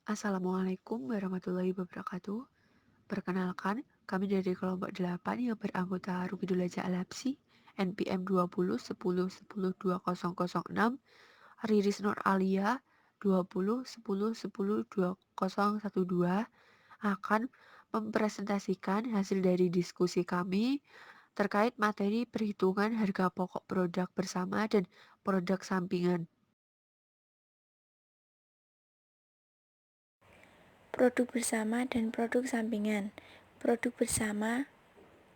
Assalamualaikum warahmatullahi wabarakatuh. Perkenalkan, kami dari kelompok 8 yang beranggota Rukidul Aja Alapsi, NPM 20 10 10 2006, Riris Nur Alia 20 10 10 2012 akan mempresentasikan hasil dari diskusi kami terkait materi perhitungan harga pokok produk bersama dan produk sampingan. Produk bersama dan produk sampingan. Produk bersama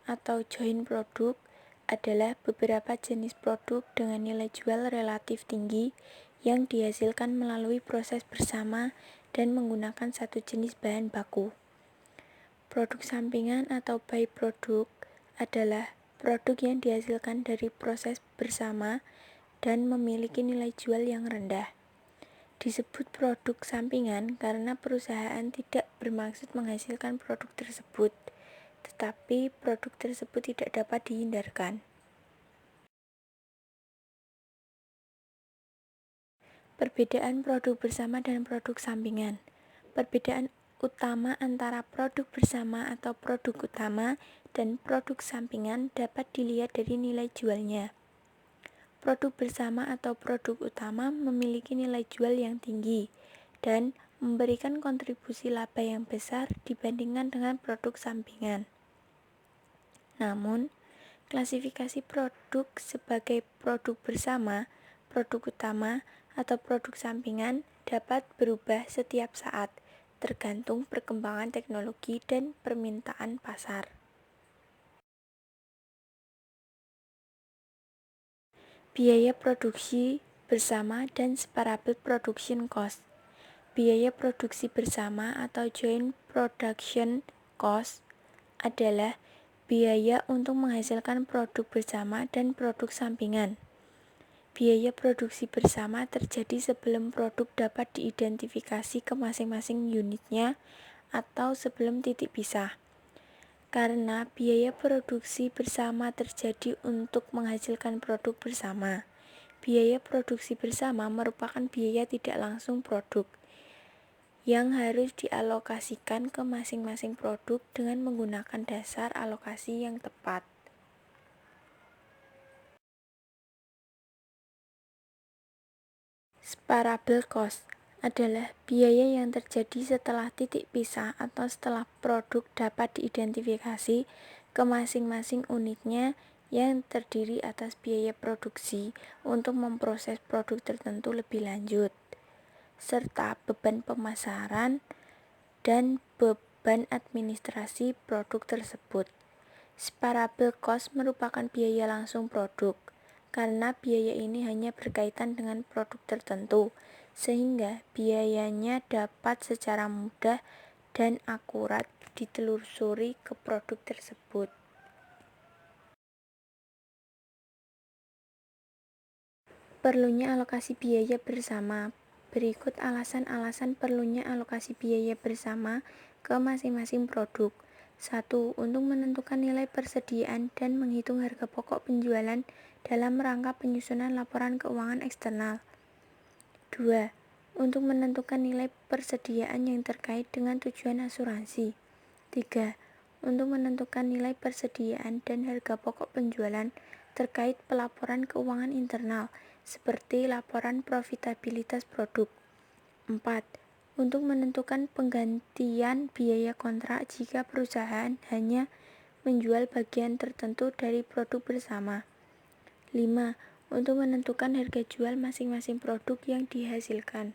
atau joint produk adalah beberapa jenis produk dengan nilai jual relatif tinggi yang dihasilkan melalui proses bersama dan menggunakan satu jenis bahan baku. Produk sampingan atau byproduct adalah produk yang dihasilkan dari proses bersama dan memiliki nilai jual yang rendah. Disebut produk sampingan karena perusahaan tidak bermaksud menghasilkan produk tersebut, tetapi produk tersebut tidak dapat dihindarkan. Perbedaan produk bersama dan produk sampingan. Perbedaan utama antara produk bersama atau produk utama dan produk sampingan dapat dilihat dari nilai jualnya. Produk bersama atau produk utama memiliki nilai jual yang tinggi dan memberikan kontribusi laba yang besar dibandingkan dengan produk sampingan. Namun, klasifikasi produk sebagai produk bersama, produk utama, atau produk sampingan dapat berubah setiap saat, tergantung perkembangan teknologi dan permintaan pasar. Biaya produksi bersama dan separable production cost. Biaya produksi bersama atau joint production cost adalah biaya untuk menghasilkan produk bersama dan produk sampingan. Biaya produksi bersama terjadi sebelum produk dapat diidentifikasi ke masing-masing unitnya atau sebelum titik pisah. Karena biaya produksi bersama terjadi untuk menghasilkan produk bersama. Biaya produksi bersama merupakan biaya tidak langsung produk yang harus dialokasikan ke masing-masing produk dengan menggunakan dasar alokasi yang tepat. Separable cost adalah biaya yang terjadi setelah titik pisah atau setelah produk dapat diidentifikasi ke masing-masing unitnya yang terdiri atas biaya produksi untuk memproses produk tertentu lebih lanjut, serta beban pemasaran dan beban administrasi produk tersebut. Separable cost merupakan biaya langsung produk, karena biaya ini hanya berkaitan dengan produk tertentu, sehingga biayanya dapat secara mudah dan akurat ditelusuri ke produk tersebut. Perlunya alokasi biaya bersama. Berikut alasan-alasan perlunya alokasi biaya bersama ke masing-masing produk. 1. Untuk menentukan nilai persediaan dan menghitung harga pokok penjualan dalam rangka penyusunan laporan keuangan eksternal. 2. Untuk menentukan nilai persediaan yang terkait dengan tujuan asuransi. 3. Untuk menentukan nilai persediaan dan harga pokok penjualan terkait pelaporan keuangan internal, seperti laporan profitabilitas produk. 4. Untuk menentukan penggantian biaya kontrak jika perusahaan hanya menjual bagian tertentu dari produk bersama. 5. Untuk menentukan harga jual masing-masing produk yang dihasilkan.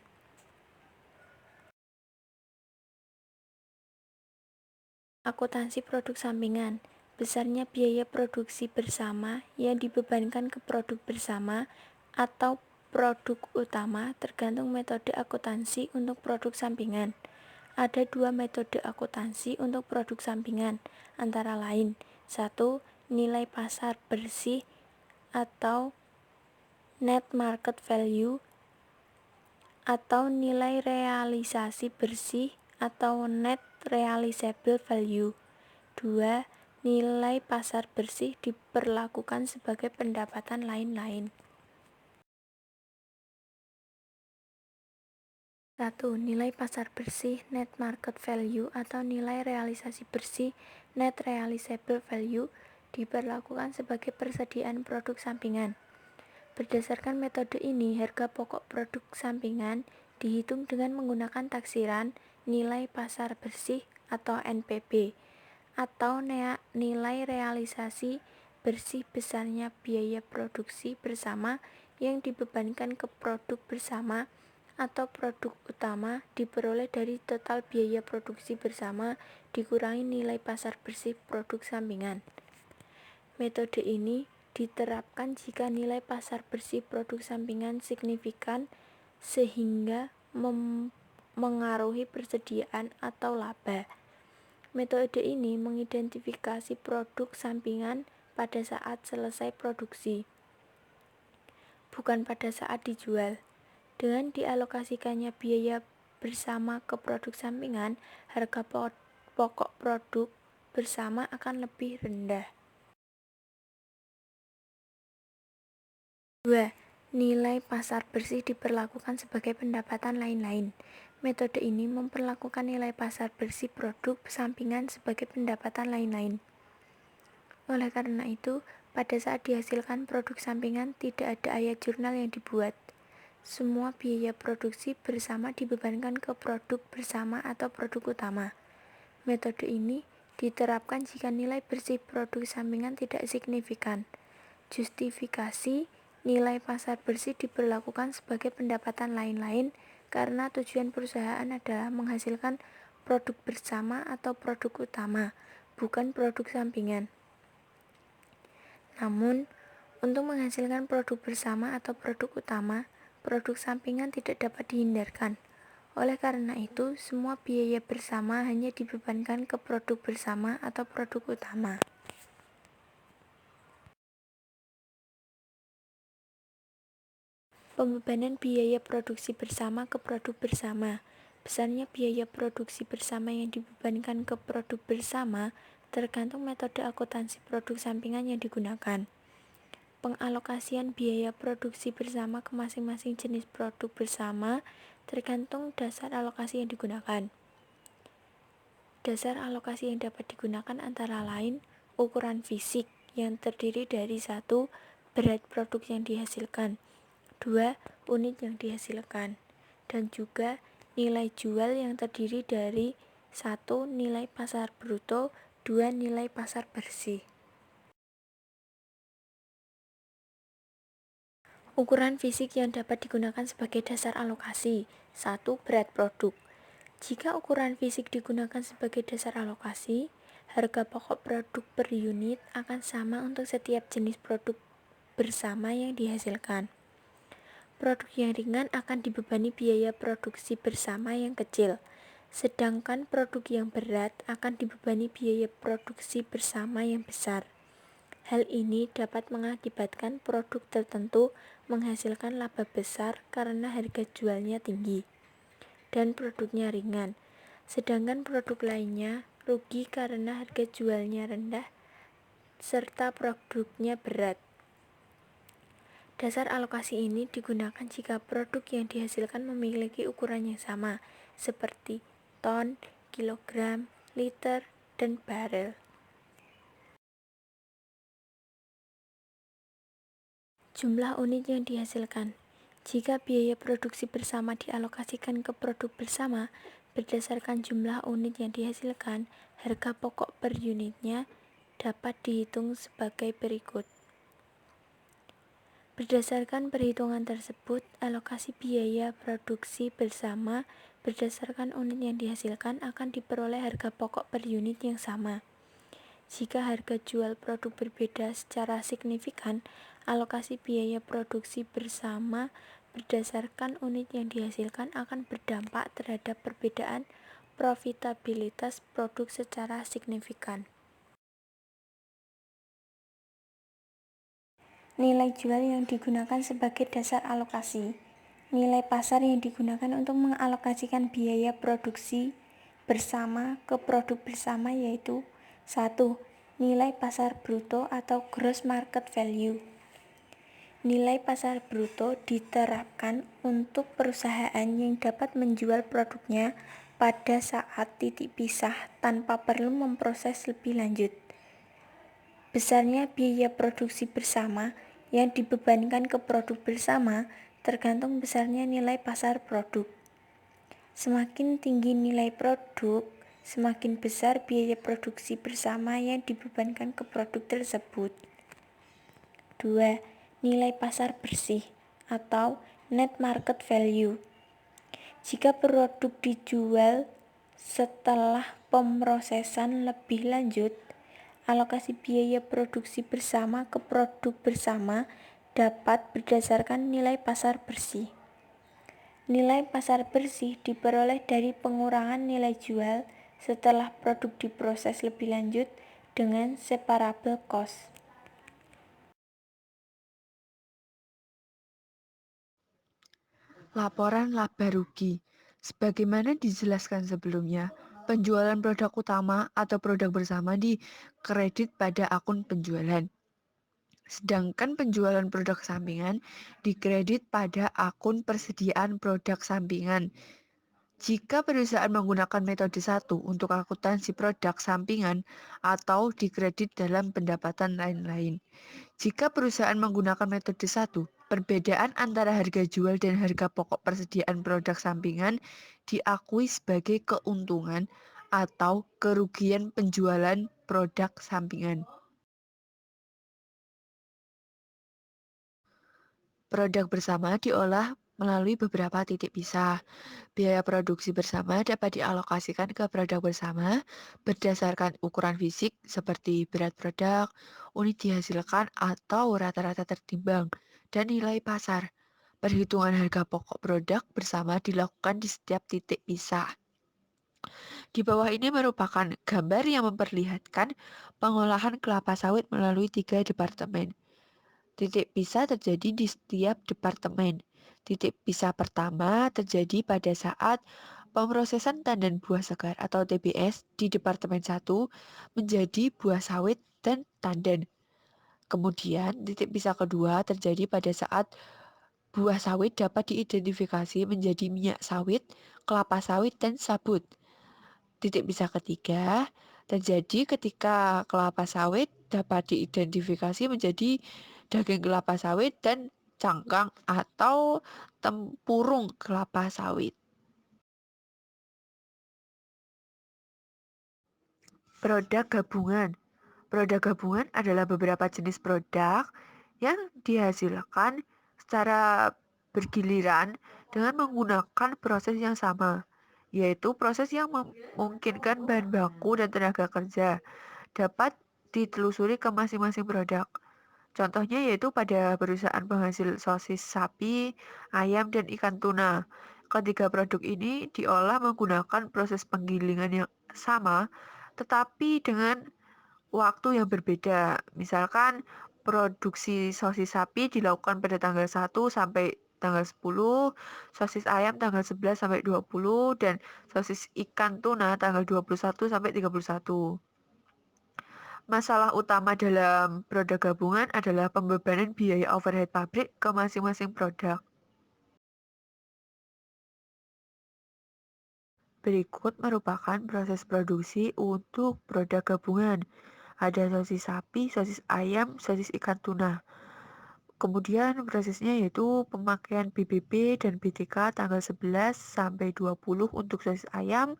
Akuntansi produk sampingan. Besarnya biaya produksi bersama yang dibebankan ke produk bersama atau produk utama tergantung metode akuntansi untuk produk sampingan. Ada dua metode akuntansi untuk produk sampingan, antara lain 1. Nilai pasar bersih atau net market value, atau nilai realisasi bersih atau net realizable value. 2. Nilai pasar bersih diperlakukan sebagai pendapatan lain-lain. 1. Nilai pasar bersih net market value atau nilai realisasi bersih net realizable value diberlakukan sebagai persediaan produk sampingan. Berdasarkan metode ini, harga pokok produk sampingan dihitung dengan menggunakan taksiran nilai pasar bersih atau NPB atau nilai realisasi bersih besarnya biaya produksi bersama yang dibebankan ke produk bersama atau produk utama diperoleh dari total biaya produksi bersama dikurangi nilai pasar bersih produk sampingan. Metode ini diterapkan jika nilai pasar bersih produk sampingan signifikan sehingga mengaruhi persediaan atau laba. Metode ini mengidentifikasi produk sampingan pada saat selesai produksi, bukan pada saat dijual. Dengan dialokasikannya biaya bersama ke produk sampingan, harga pokok produk bersama akan lebih rendah. 2. Nilai pasar bersih diperlakukan sebagai pendapatan lain-lain. Metode ini memperlakukan nilai pasar bersih produk sampingan sebagai pendapatan lain-lain. Oleh karena itu, pada saat dihasilkan produk sampingan tidak ada ayat jurnal yang dibuat. Semua biaya produksi bersama dibebankan ke produk bersama atau produk utama. Metode ini diterapkan jika nilai bersih produk sampingan tidak signifikan. Justifikasi nilai pasar bersih diberlakukan sebagai pendapatan lain-lain karena tujuan perusahaan adalah menghasilkan produk bersama atau produk utama, bukan produk sampingan. Namun, untuk menghasilkan produk bersama atau produk utama, produk sampingan tidak dapat dihindarkan. Oleh karena itu, semua biaya bersama hanya dibebankan ke produk bersama atau produk utama. Pembebanan biaya produksi bersama ke produk bersama. Besarnya biaya produksi bersama yang dibebankan ke produk bersama tergantung metode akuntansi produk sampingan yang digunakan. Pengalokasian biaya produksi bersama ke masing-masing jenis produk bersama tergantung dasar alokasi yang digunakan. Dasar alokasi yang dapat digunakan antara lain ukuran fisik yang terdiri dari 1. Berat produk yang dihasilkan, 2. Unit yang dihasilkan, dan juga nilai jual yang terdiri dari 1. Nilai pasar bruto, 2. Nilai pasar bersih. Ukuran fisik yang dapat digunakan sebagai dasar alokasi. 1. Berat produk. Jika ukuran fisik digunakan sebagai dasar alokasi, harga pokok produk per unit akan sama untuk setiap jenis produk bersama yang dihasilkan. Produk yang ringan akan dibebani biaya produksi bersama yang kecil, sedangkan produk yang berat akan dibebani biaya produksi bersama yang besar. Hal ini dapat mengakibatkan produk tertentu menghasilkan laba besar karena harga jualnya tinggi dan produknya ringan, sedangkan produk lainnya rugi karena harga jualnya rendah serta produknya berat. Dasar alokasi ini digunakan jika produk yang dihasilkan memiliki ukuran yang sama, seperti ton, kilogram, liter, dan barel. Jumlah unit yang dihasilkan. Jika biaya produksi bersama dialokasikan ke produk bersama, berdasarkan jumlah unit yang dihasilkan, harga pokok per unitnya dapat dihitung sebagai berikut. Berdasarkan perhitungan tersebut, alokasi biaya produksi bersama berdasarkan unit yang dihasilkan akan diperoleh harga pokok per unit yang sama. Jika harga jual produk berbeda secara signifikan, alokasi biaya produksi bersama berdasarkan unit yang dihasilkan akan berdampak terhadap perbedaan profitabilitas produk secara signifikan. Nilai jual yang digunakan sebagai dasar alokasi. Nilai pasar yang digunakan untuk mengalokasikan biaya produksi bersama ke produk bersama yaitu 1. Nilai pasar bruto atau gross market value. Nilai pasar bruto diterapkan untuk perusahaan yang dapat menjual produknya pada saat titik pisah tanpa perlu memproses lebih lanjut. Besarnya biaya produksi bersama yang dibebankan ke produk bersama tergantung besarnya nilai pasar produk. Semakin tinggi nilai produk, semakin besar biaya produksi bersama yang dibebankan ke produk tersebut. 2. Nilai pasar bersih atau net market value. Jika produk dijual setelah pemrosesan lebih lanjut, alokasi biaya produksi bersama ke produk bersama dapat berdasarkan nilai pasar bersih. Nilai pasar bersih diperoleh dari pengurangan nilai jual setelah produk diproses lebih lanjut dengan separable cost. Laporan laba rugi. Sebagaimana dijelaskan sebelumnya, penjualan produk utama atau produk bersama dikredit pada akun penjualan. Sedangkan penjualan produk sampingan dikredit pada akun persediaan produk sampingan. Jika perusahaan menggunakan metode satu untuk akuntansi produk sampingan atau dikredit dalam pendapatan lain-lain. Jika perusahaan menggunakan metode satu, perbedaan antara harga jual dan harga pokok persediaan produk sampingan diakui sebagai keuntungan atau kerugian penjualan produk sampingan. Produk bersama diolah melalui beberapa titik pisah. Biaya produksi bersama dapat dialokasikan ke produk bersama berdasarkan ukuran fisik seperti berat produk, unit dihasilkan atau rata-rata tertimbang, dan nilai pasar. Perhitungan harga pokok produk bersama dilakukan di setiap titik pisah. Di bawah ini merupakan gambar yang memperlihatkan pengolahan kelapa sawit melalui 3 departemen. Titik pisah terjadi di setiap departemen. Titik pisah pertama terjadi pada saat pemrosesan tandan buah segar atau TBS di Departemen 1 menjadi buah sawit dan tandan. Kemudian titik pisah kedua terjadi pada saat buah sawit dapat diidentifikasi menjadi minyak sawit, kelapa sawit, dan sabut. Titik pisah ketiga terjadi ketika kelapa sawit dapat diidentifikasi menjadi daging kelapa sawit dan cangkang atau tempurung kelapa sawit. Produk gabungan. Produk gabungan adalah beberapa jenis produk yang dihasilkan secara bergiliran dengan menggunakan proses yang sama, yaitu proses yang memungkinkan bahan baku dan tenaga kerja dapat ditelusuri ke masing-masing produk. Contohnya yaitu pada perusahaan penghasil sosis sapi, ayam, dan ikan tuna. Ketiga produk ini diolah menggunakan proses penggilingan yang sama, tetapi dengan waktu yang berbeda. Misalkan produksi sosis sapi dilakukan pada tanggal 1 sampai tanggal 10, sosis ayam tanggal 11 sampai 20, dan sosis ikan tuna tanggal 21 sampai 31. Masalah utama dalam produk gabungan adalah pembebanan biaya overhead pabrik ke masing-masing produk. Berikut merupakan proses produksi untuk produk gabungan. Ada sosis sapi, sosis ayam, sosis ikan tuna. Kemudian prosesnya yaitu pemakaian BBB dan BTK tanggal 11 sampai 20 untuk sosis ayam,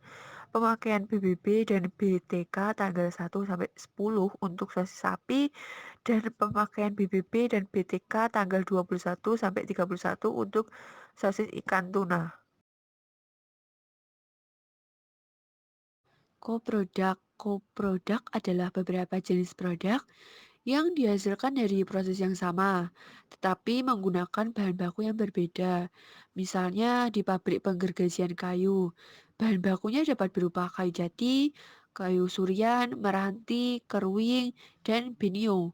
pemakaian BBB dan BTK tanggal 1 sampai 10 untuk sosis sapi, dan pemakaian BBB dan BTK tanggal 21 sampai 31 untuk sosis ikan tuna. Koproduk adalah beberapa jenis produk yang dihasilkan dari proses yang sama, tetapi menggunakan bahan baku yang berbeda. Misalnya di pabrik penggergajian kayu, bahan bakunya dapat berupa kayu jati, kayu surian, meranti, keruing, dan benio.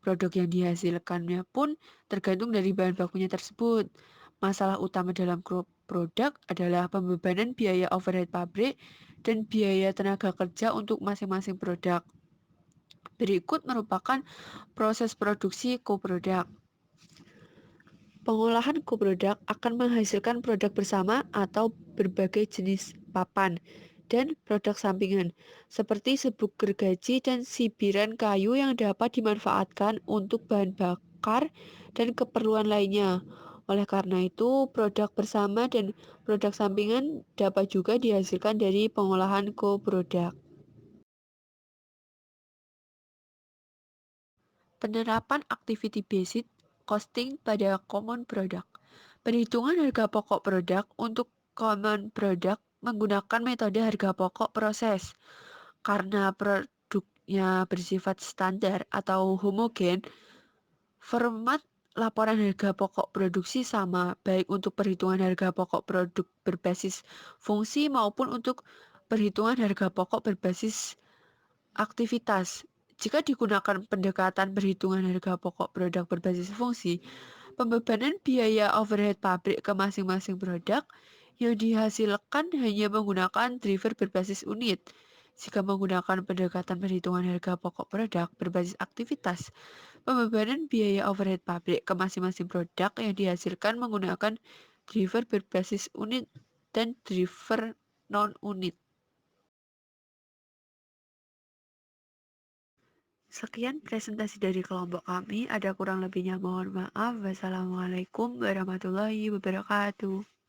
Produk yang dihasilkannya pun tergantung dari bahan bakunya tersebut. Masalah utama dalam produk adalah pembebanan biaya overhead pabrik dan biaya tenaga kerja untuk masing-masing produk. Berikut merupakan proses produksi koproduk. Pengolahan koproduk akan menghasilkan produk bersama atau berbagai jenis papan dan produk sampingan, seperti serbuk gergaji dan sibiran kayu yang dapat dimanfaatkan untuk bahan bakar dan keperluan lainnya. Oleh karena itu, produk bersama dan produk sampingan dapat juga dihasilkan dari pengolahan koproduk. Penerapan activity based costing pada common product. Perhitungan harga pokok produk untuk common product menggunakan metode harga pokok proses. Karena produknya bersifat standar atau homogen, format laporan harga pokok produksi sama, baik untuk perhitungan harga pokok produk berbasis fungsi maupun untuk perhitungan harga pokok berbasis aktivitas. Jika digunakan pendekatan perhitungan harga pokok produk berbasis fungsi, pembebanan biaya overhead pabrik ke masing-masing produk yang dihasilkan hanya menggunakan driver berbasis unit. Jika menggunakan pendekatan perhitungan harga pokok produk berbasis aktivitas, pembebanan biaya overhead pabrik ke masing-masing produk yang dihasilkan menggunakan driver berbasis unit dan driver non-unit. Sekian presentasi dari kelompok kami. Ada kurang lebihnya mohon maaf. Wassalamualaikum warahmatullahi wabarakatuh.